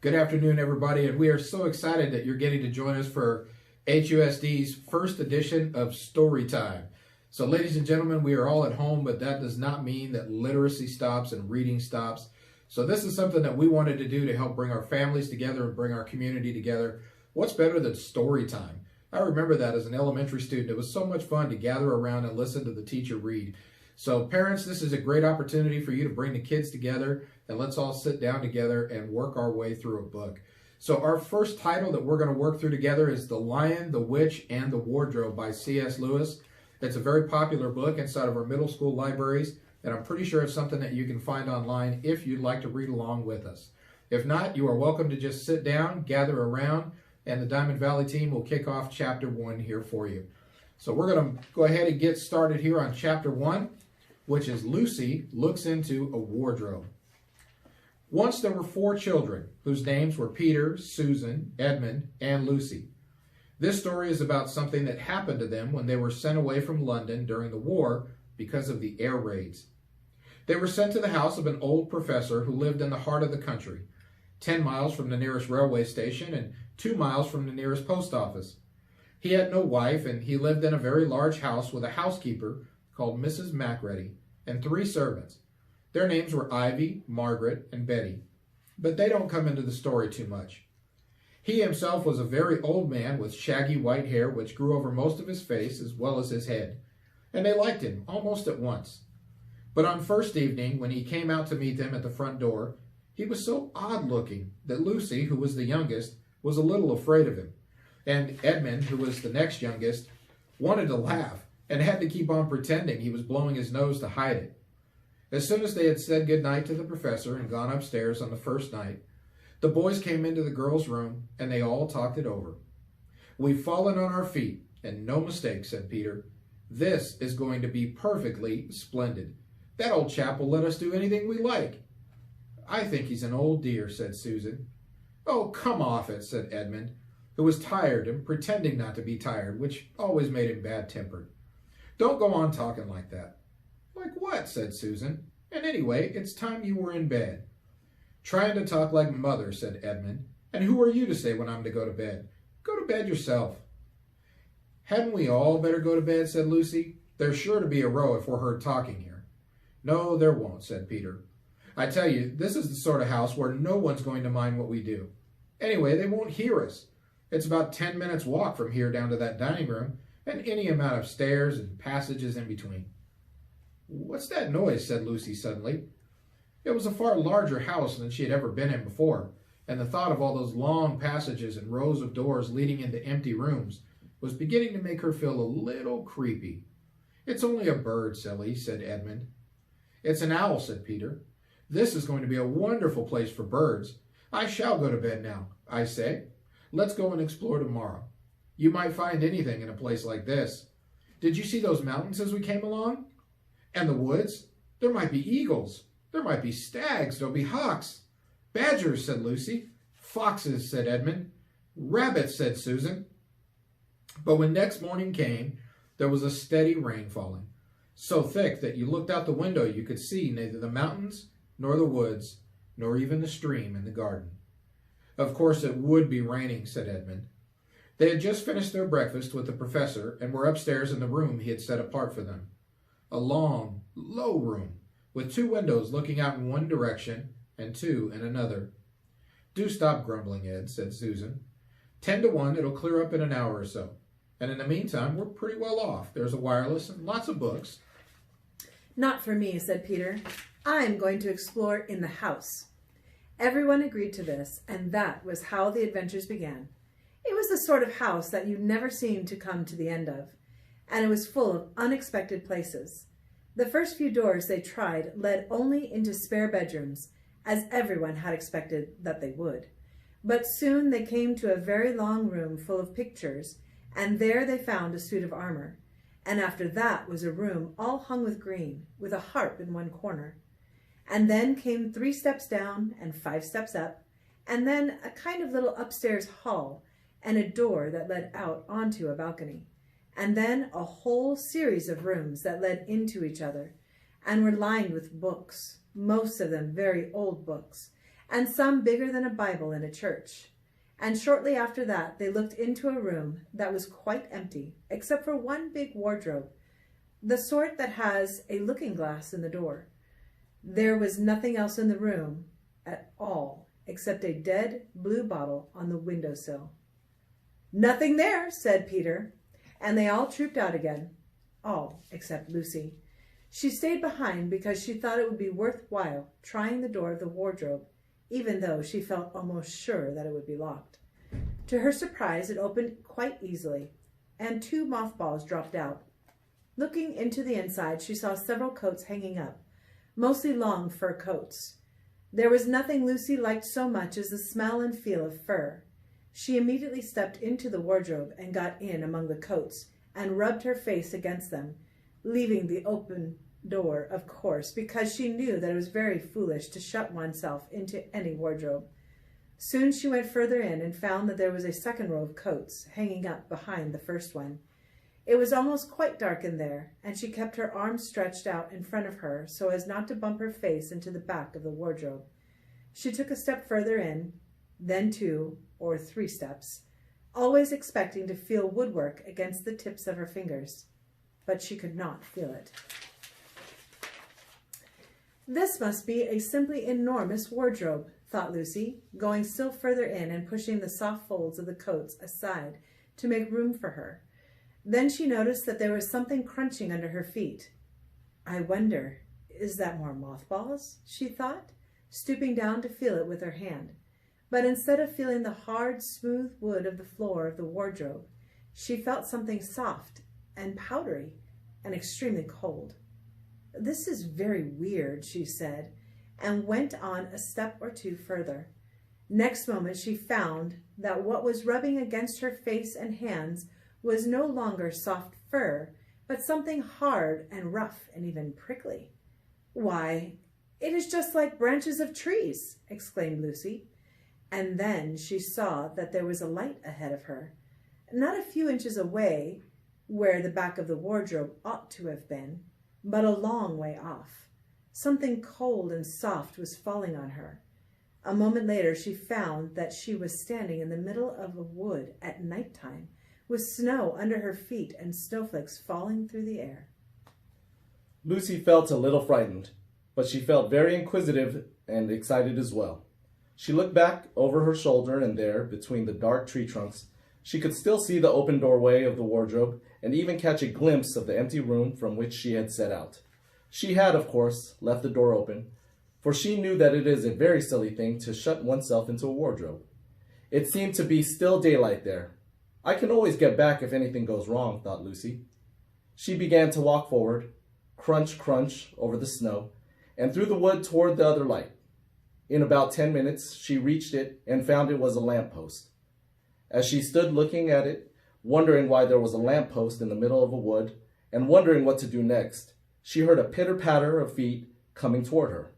Good afternoon, everybody, and we are so excited that you're getting to join us for HUSD's first edition of Story Time. So, ladies and gentlemen, we are all at home, but that does not mean that literacy stops and reading stops. So this is something that we wanted to do to help bring our families together and bring our community together. What's better than story time? I remember that as an elementary student. It was so much fun to gather around and listen to the teacher read. So parents, this is a great opportunity for you to bring the kids together and let's all sit down together and work our way through a book. So our first title that we're going to work through together is The Lion, the Witch, and the Wardrobe by C.S. Lewis. It's a very popular book inside of our middle school libraries, and I'm pretty sure it's something that you can find online if you'd like to read along with us. If not, you are welcome to just sit down, gather around, and the Diamond Valley team will kick off chapter 1 here for you. So we're going to go ahead and get started here on chapter 1, which is Lucy Looks into a Wardrobe. Once there were 4 children whose names were Peter, Susan, Edmund, and Lucy. This story is about something that happened to them when they were sent away from London during the war because of the air raids. They were sent to the house of an old professor who lived in the heart of the country, 10 miles from the nearest railway station and 2 miles from the nearest post office. He had no wife, and he lived in a very large house with a housekeeper called Mrs. Macready and 3 servants. Their names were Ivy, Margaret, and Betty, but they don't come into the story too much. He himself was a very old man with shaggy white hair which grew over most of his face as well as his head, and they liked him almost at once. But on first evening, when he came out to meet them at the front door, he was so odd-looking that Lucy, who was the youngest, was a little afraid of him, and Edmund, who was the next youngest, wanted to laugh and had to keep on pretending he was blowing his nose to hide it. As soon as they had said goodnight to the professor and gone upstairs on the first night, the boys came into the girls' room and they all talked it over. "We've fallen on our feet, and no mistake," said Peter. "This is going to be perfectly splendid. That old chap will let us do anything we like." "I think he's an old dear," said Susan. "Oh, come off it," said Edmund, who was tired and pretending not to be tired, which always made him bad-tempered. "Don't go on talking like that." "Like what?" said Susan. "And anyway, it's time you were in bed." "Trying to talk like mother," said Edmund. "And who are you to say when I'm to go to bed? Go to bed yourself." "Hadn't we all better go to bed?" said Lucy. "There's sure to be a row if we're heard talking here." "No, there won't," said Peter. "I tell you, this is the sort of house where no one's going to mind what we do. Anyway, they won't hear us. It's about 10 minutes' walk from here down to that dining room, and any amount of stairs and passages in between." "What's that noise?" said Lucy suddenly. It was a far larger house than she had ever been in before, and the thought of all those long passages and rows of doors leading into empty rooms was beginning to make her feel a little creepy. "It's only a bird, silly," said Edmund. "It's an owl," said Peter. "This is going to be a wonderful place for birds. I shall go to bed now. I say, let's go and explore tomorrow. You might find anything in a place like this. Did you see those mountains as we came along? And the woods? There might be eagles. There might be stags. There'll be hawks." "Badgers," said Lucy. "Foxes," said Edmund. "Rabbits," said Susan. But when next morning came, there was a steady rain falling, so thick that you looked out the window you could see neither the mountains, nor the woods, nor even the stream in the garden. "Of course it would be raining," said Edmund. They had just finished their breakfast with the professor and were upstairs in the room he had set apart for them. A long, low room, with 2 windows looking out in one direction and 2 in another. "Do stop grumbling, Ed," said Susan. 10 to 1, it'll clear up in an hour or so. And in the meantime, we're pretty well off. There's a wireless and lots of books." "Not for me," said Peter. "I'm going to explore in the house." Everyone agreed to this, and that was how the adventures began. It was the sort of house that you never seemed to come to the end of, and it was full of unexpected places. The first few doors they tried led only into spare bedrooms, as everyone had expected that they would. But soon they came to a very long room full of pictures, and there they found a suit of armor. And after that was a room all hung with green, with a harp in one corner. And then came 3 steps down and 5 steps up, and then a kind of little upstairs hall, and a door that led out onto a balcony. And then a whole series of rooms that led into each other, and were lined with books, most of them very old books, and some bigger than a Bible in a church. And shortly after that, they looked into a room that was quite empty, except for one big wardrobe, the sort that has a looking glass in the door. There was nothing else in the room at all, except a dead blue bottle on the windowsill. "Nothing there," said Peter, and they all trooped out again, all except Lucy. She stayed behind because she thought it would be worthwhile trying the door of the wardrobe, even though she felt almost sure that it would be locked. To her surprise, it opened quite easily, and 2 mothballs dropped out. Looking into the inside, she saw several coats hanging up, mostly long fur coats. There was nothing Lucy liked so much as the smell and feel of fur. She immediately stepped into the wardrobe and got in among the coats and rubbed her face against them, leaving the open door, of course, because she knew that it was very foolish to shut oneself into any wardrobe. Soon she went further in and found that there was a second row of coats hanging up behind the first one. It was almost quite dark in there, and she kept her arms stretched out in front of her so as not to bump her face into the back of the wardrobe. She took a step further in, then 2 or 3 steps, always expecting to feel woodwork against the tips of her fingers, but she could not feel it. "This must be a simply enormous wardrobe," thought Lucy, going still further in and pushing the soft folds of the coats aside to make room for her. Then she noticed that there was something crunching under her feet. "I wonder, is that more mothballs?" she thought, stooping down to feel it with her hand. But instead of feeling the hard, smooth wood of the floor of the wardrobe, she felt something soft and powdery and extremely cold. "This is very weird," she said, and went on a step or 2 further. Next moment she found that what was rubbing against her face and hands was no longer soft fur, but something hard and rough and even prickly. "Why, it is just like branches of trees!" exclaimed Lucy. And then she saw that there was a light ahead of her, not a few inches away where the back of the wardrobe ought to have been, but a long way off. Something cold and soft was falling on her. A moment later she found that she was standing in the middle of a wood at night time, with snow under her feet and snowflakes falling through the air. Lucy felt a little frightened, but she felt very inquisitive and excited as well. She looked back over her shoulder, and there, between the dark tree trunks, she could still see the open doorway of the wardrobe and even catch a glimpse of the empty room from which she had set out. She had, of course, left the door open, for she knew that it is a very silly thing to shut oneself into a wardrobe. It seemed to be still daylight there. "I can always get back if anything goes wrong," thought Lucy. She began to walk forward, crunch, crunch, over the snow, and through the wood toward the other light. In about 10 minutes, she reached it and found it was a lamppost. As she stood looking at it, wondering why there was a lamppost in the middle of a wood, and wondering what to do next, she heard a pitter-patter of feet coming toward her.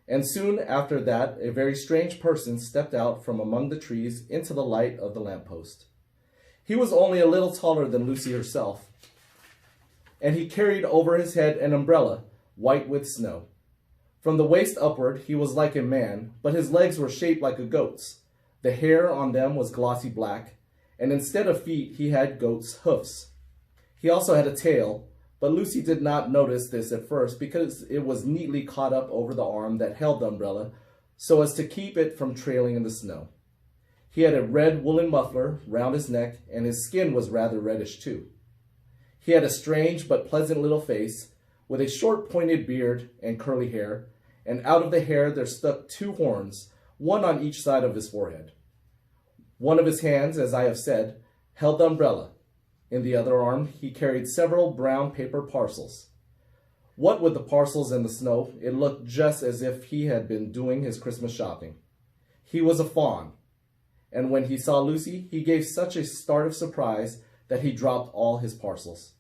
And soon after that, a very strange person stepped out from among the trees into the light of the lamppost. He was only a little taller than Lucy herself, and he carried over his head an umbrella, white with snow. From the waist upward, he was like a man, but his legs were shaped like a goat's. The hair on them was glossy black, and instead of feet, he had goat's hoofs. He also had a tail, but Lucy did not notice this at first because it was neatly caught up over the arm that held the umbrella so as to keep it from trailing in the snow. He had a red woolen muffler round his neck, and his skin was rather reddish too. He had a strange but pleasant little face, with a short pointed beard and curly hair, and out of the hair there stuck 2 horns, one on each side of his forehead. One of his hands, as I have said, held the umbrella. In the other arm he carried several brown paper parcels. What with the parcels and the snow, it looked just as if he had been doing his Christmas shopping. He was a fawn, and when he saw Lucy, he gave such a start of surprise that he dropped all his parcels.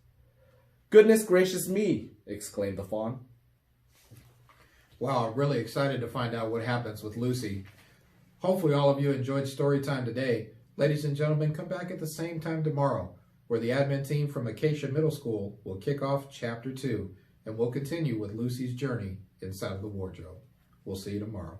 "Goodness gracious me!" exclaimed the fawn. Wow, I'm really excited to find out what happens with Lucy. Hopefully all of you enjoyed story time today. Ladies and gentlemen, come back at the same time tomorrow, where the admin team from Acacia Middle School will kick off Chapter 2, and we'll continue with Lucy's journey inside of the wardrobe. We'll see you tomorrow.